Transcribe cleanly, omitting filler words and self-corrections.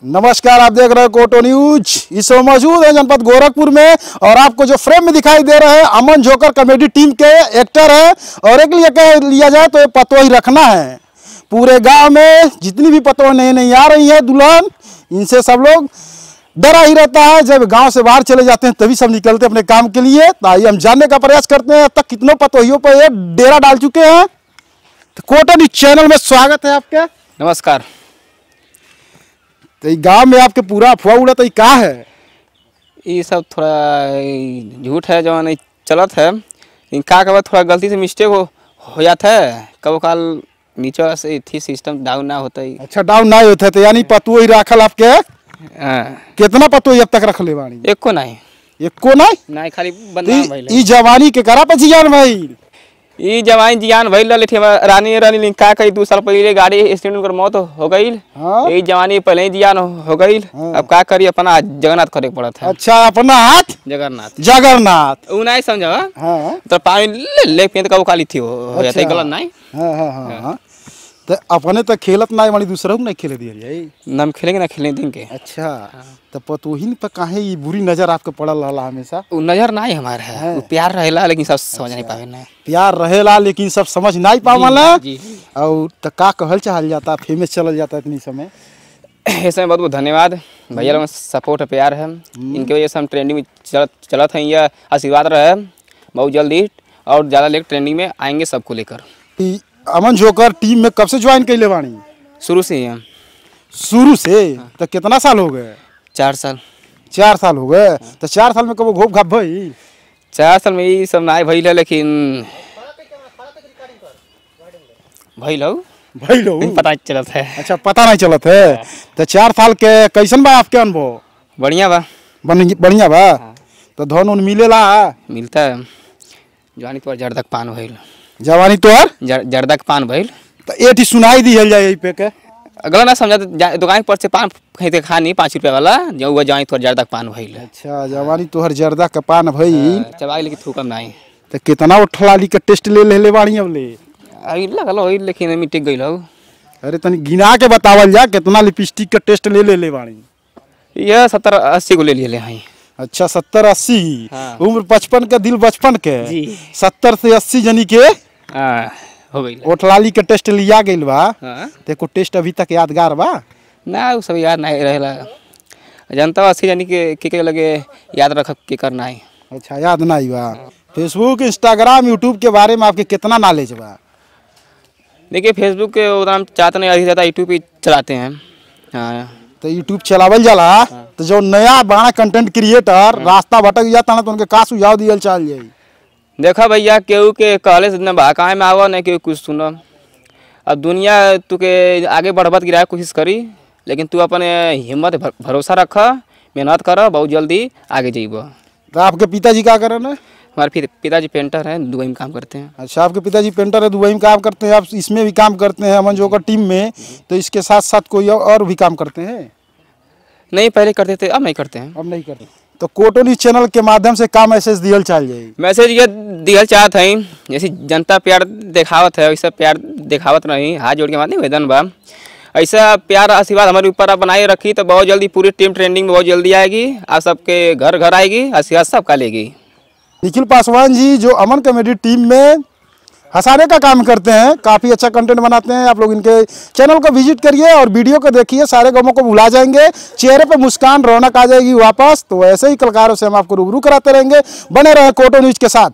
नमस्कार, आप देख रहे हैं कोटो न्यूज। इस समय मौजूद है जनपद गोरखपुर में और आपको जो फ्रेम में दिखाई दे रहे हैं अमन जोकर कॉमेडी टीम के एक्टर है और एक लिए कह लिया जाए तो पतोही रखना है। पूरे गांव में जितनी भी पतोही नहीं आ रही है दुल्हन, इनसे सब लोग डरा ही रहता है। जब गांव से बाहर चले जाते हैं तभी सब निकलते हैं अपने काम के लिए। तो आइए हम जानने का प्रयास करते हैं अब तक कितनों पतोहियों पर ये डेरा डाल चुके हैं। तो कोटो न्यूज चैनल में स्वागत है आपका। नमस्कार। तो गांव में आपके पूरा अफवाह उड़ा तो क्या है? ये सब थोड़ा झूठ है जो नहीं चलत है। इनका कब थोड़ा गलती से मिस्टेक हो जाता है, कब काल नीचे वाला से थी सिस्टम डाउन ना होता है। अच्छा, डाउन नहीं होता है तो यानी पतोही रखल आपके कितना पतोही अब तक रख ले बानी? एको नहीं, एको नहीं खाली बदनाम भइल। ई जवानी के करा पे जियान भाई, ई जवानी जियान भइल लेठी रानी लिंका कई 2 साल पहले गाड़ी एक्सीडेंट कर मौत हो गई। ई जवानी पहले ही जियान हो गई। अब का करी, अपना जगन्नाथ करे पड़ा था। अच्छा, अपना हाथ जगन्नाथ उ नहीं समझा। हां तो पानी ले पे तो काली थी हो जाता है, गलत नहीं। हां तो अपने तो खेलत नहीं वाली दूसरा को नहीं खेले दिया जाए हम खेलेंगे ना खेलने देंगे। अच्छा, तो पतोहिन पर काहे ये बुरी नजर आपके पड़ल रहला हमेशा? वो नजर नहीं हमारे है, वो प्यार रहेला लेकिन सब समझ नहीं पावे ना। प्यार रहेला लेकिन सब समझ नहीं पावला। और तो का कहल चाहल जाता, फेमस चल जाता इतनी समय। ऐसे में बहुत बहुत धन्यवाद भैया लोग, सपोर्ट है, प्यार है, इनके वजह से हम ट्रेंडिंग में चलत हैं। यह आशीर्वाद रहे बहुत जल्दी और ज़्यादा लेकर ट्रेंडिंग में आएंगे सबको लेकर। अमन जोकर टीम में कब से ज्वाइन कैले बानी? शुरू से ही हम। शुरू से? तो कितना साल हो गए? 4 साल। 4 साल हो गए। तो 4 साल में कब घोप घाप भई? 4 साल में ये सब नहीं भइल है, लेकिन भइल हो पता चलत है। अच्छा, पता नहीं चलत है। तो 4 साल के कैसन बा आपके अनुभव? बढ़िया बा। बढ़िया बा। तो धन उन मिलेला? मिलता है। जवानी तो जर्दक पान भइल। जवानी तोहर जर्दक पान भइल। तो एठी सुनाई दी हल जाए पे के अगला ना समझा। दुकान पर से पान खरीदे खानी 5 रुपया वाला, जो हुआ जवानी तोहर जर्दक पान भइल। अच्छा, जवानी तोहर जर्दा का पान भइल। चबाई लेकिन थूकम नहीं। तो कितना उठलाली का टेस्ट ले बानी अब ले? अभी लगल हो लेकिन मिट गइल हो। अरे तनी गिना के बतावल जा कितना लिपस्टिक का टेस्ट ले बानी? यह 70-80 को ले लिए हैं। अच्छा, 70-80। उम्र 55 का, दिल बचपन के। 70 से 80 जनी के हो गई। ओठलाली के टेस्ट लिया गइल बा। देखो टेस्ट अभी तक यादगार बा ना? वो सब याद नहीं रहेला। जनता 80 जनी के लगे याद रख के करना है। अच्छा, याद नहीं बा। फेसबुक, इंस्टाग्राम, यूट्यूब के बारे में आपके कितना नॉलेज बा? देखिए, फेसबुक के उतना चाहते नहीं, ज़्यादा यूट्यूब ही चलाते हैं। हाँ, तो यूट्यूब चलावल जाला। तो जो नया बड़ा कंटेंट क्रिएटर रास्ता भटक जाता ना तो उनके का सुझाव दियल चल जाई? देखा भैया, केहू के कहले से बहकाए में आवा नहीं, केहू कुछ सुनो। अब दुनिया तू के आगे बढ़बत गिराए कोशिश करी, लेकिन तू अपने हिम्मत भरोसा रख, मेहनत कर, बहुत जल्दी आगे जाइब। तो आपके पिताजी क्या कर रहे हैं? हमारे पिताजी पेंटर हैं, दुबई में काम करते हैं। अच्छा, आपके पिताजी पेंटर है, दुबई में काम करते हैं। आप इसमें भी काम करते हैं अमन जोकर टीम में, तो इसके साथ साथ कोई और भी काम करते हैं? नहीं, पहले करते थे, अब नहीं करते हैं। अब नहीं करते। तो कोटो न्यूज चैनल के माध्यम से का मैसेज दियल चल जाए? मैसेज ये दियल चाहत है, जैसे जनता प्यार दिखावत है वैसा प्यार दिखावत नहीं। हाथ जोड़ के माध्यम निवेदन बा, ऐसा प्यार आशीर्वाद हमारे ऊपर आप बनाए रखी तो बहुत जल्दी पूरी टीम ट्रेंडिंग में बहुत जल्दी आएगी। आप सबके घर घर आएगी, आशीर्वाद सबका लेगी। निखिल पासवान जी जो अमन कॉमेडी टीम में हंसाने का काम करते हैं, काफ़ी अच्छा कंटेंट बनाते हैं। आप लोग इनके चैनल को विजिट करिए और वीडियो को देखिए, सारे गमों को भुला जाएंगे, चेहरे पे मुस्कान, रौनक आ जाएगी वापस। तो ऐसे ही कलाकारों से हम आपको रूबरू कराते रहेंगे। बने रहें कोटो न्यूज के साथ।